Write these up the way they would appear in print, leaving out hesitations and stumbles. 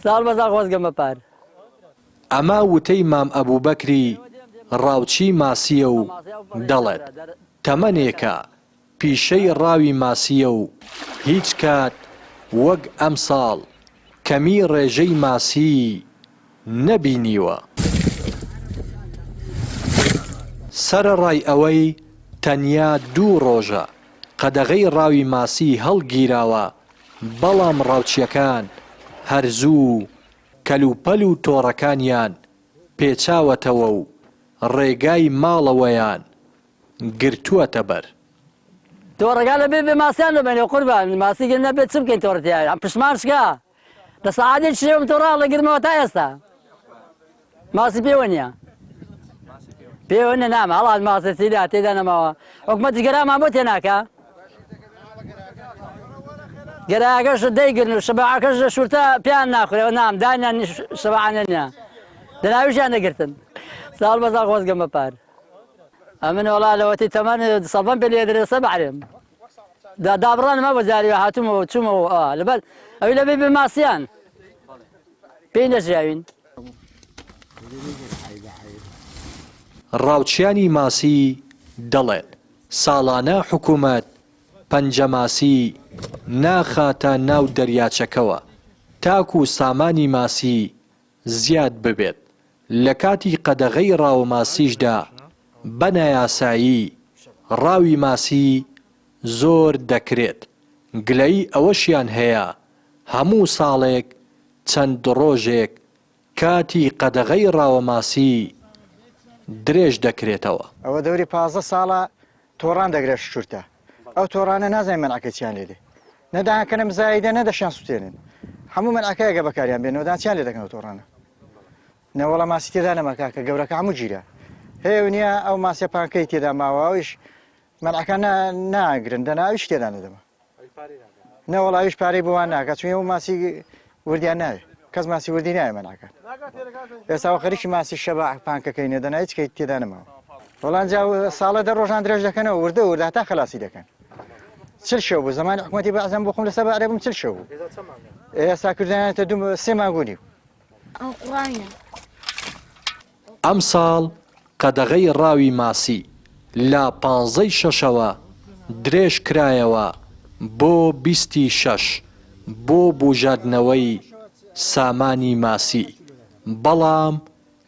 ساڵ بەزار خۆزگەم بەپار. ئەما وتەی مام ئەبووبەکری ڕاوچی ماسیە و دەڵێت تەمەنێکە پیشەی ڕاوی ماسیە و هیچ کات وەک ئەم ساڵ کەمی ڕێژەی ماسی نەبینیوە. سەرەڕای ئەوەی تەنیا 2 ڕۆژە قەدەغەی ڕاوی ماسی هەڵگیراوە، بەڵام ڕاوچیەکان هەرزوو کەلوپەل و تۆڕەکانیان پێچاوەتەوە و ڕێگای ماڵەوەیان گرتووەتە بەر. تۆڕەکان لە بێ ماسییان لەبێنێ قوربان ماسیگە نەبێت چ بکەین تۆڕەتیان ئەم پشمان شکا لە سەعاتێک شێوم تۆڕاڵ لە گرمەوە تا ئێستا ماسی پێوە نییە. پێوە نامە هەڵات ماسە چیدا تێدا نەماوە حکومەتی گەرامان بۆ تێناکە گەراگەش دەیگرن و شەباعەکەش لە شورتە پیان ناخورێەوە نام دانیان شەباعانە نییە دەناویشیان نەگرتن. ساڵ بەزار خۆزگەم بەپار. ئەمن وڵا لەوەتی تەمەن سەڵبەن پێ لێ درێسە بەعرێم دابڕانمە بە جاریوە هاتوومەوە چوومەوە لەبەر ئەوی لەبێ بێ ماسییان پێی نەژیاوین. ڕاوچیانی ماسی دەڵێن ساڵانە حکوومەت پەنجەماسی ناخاتە ناو دەریاچەکەوە تاکو سامانی ماسی زیاد ببێت. لە کاتی قەدەغەی ڕاوە ماسیشدا بەنایاسایی ڕاوی ماسی زۆر دەکرێت. گلەی ئەوەشیان هەیە هەموو ساڵێک چەند ڕۆژێک کاتی قەدەغەی ڕاوە ماسی درێژ دەکرێتەوە. ئەوە دەوری 15 ساڵە تۆڕان دەگرێت شورتە ئەو تۆڕانە نازانین منعکەچیان لێ نەداکەنە مزایدە نەدەشیان سوتێنن هەموو منعکەیەگە بەکاریان بێنەوە داچیان لێ دەکەنەوە تۆڕانە نەوەڵە ماسی تێدا نەمەکە کە گەورەکە هەموو گیرە هەیە نییە ئەو ماسیە پانکەی تێدا ماوەوەش منعکەکان ناگرن دەناویش تێدا نەدەمە نەوەڵاویش پارەی بۆوان ناکات چون ئەو ماسی وردیان ناوێت کەس ماسی وردی نایە منعکەن ئێستا خەریکی ماسی شەباع پانکەکەی نەدەنا هیچ کەی تێدا نەماوە وەڵام جا ساڵە دە ڕۆژان درێژ دەکەنەوە وردە هەتا خلاسی دەکەن. چل شەو بوو زمانی حکومەتی بەعزەم بۆ خۆم لەسەر بەعرێ بووم چل شەو بوو ئێستا کردیانێتە 3 مانگونی. ئەم ساڵ قەدەغەی ڕاوی ماسی لە 15 شەشەوە درێژ کرایەوە بۆ 26 بۆ بوژاردنەوەی سامانی ماسی، بەڵام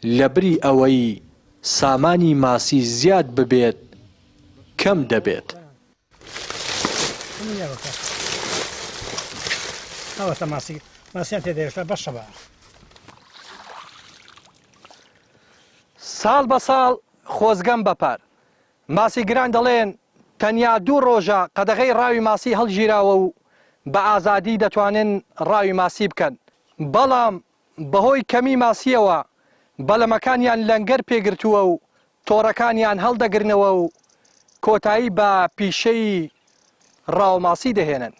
لەبری ئەوەی سامانی ماسی زیاد ببێت کەم دەبێت. ئەوەتە ماسییان تێدەێشە بە شەبا. ساڵ بە ساڵ خۆزگەم بەپار. ماسی گران دەڵێن تەنیا 2 ڕۆژە قەدەغەی ڕاوی ماسی هەڵگیراوە و بە ئازادی دەتوانن ڕاوی ماسی بکەن، بەڵام بەهۆی کەمی ماسیەوە بەلەمەکانیان لەنگەر پێگرتووە و تۆڕەکانیان هەڵدەگرنەوە و کۆتایی بە پیشەی ڕاوماسی دەهێنن.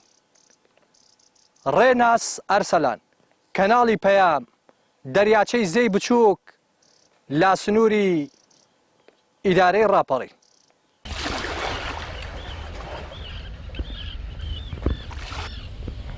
ڕێناس ئەرسەلان، کەناڵی پەیام، دەریاچەی زەی بچووک، لا سنووری ئیدارەی ڕاپەڕی.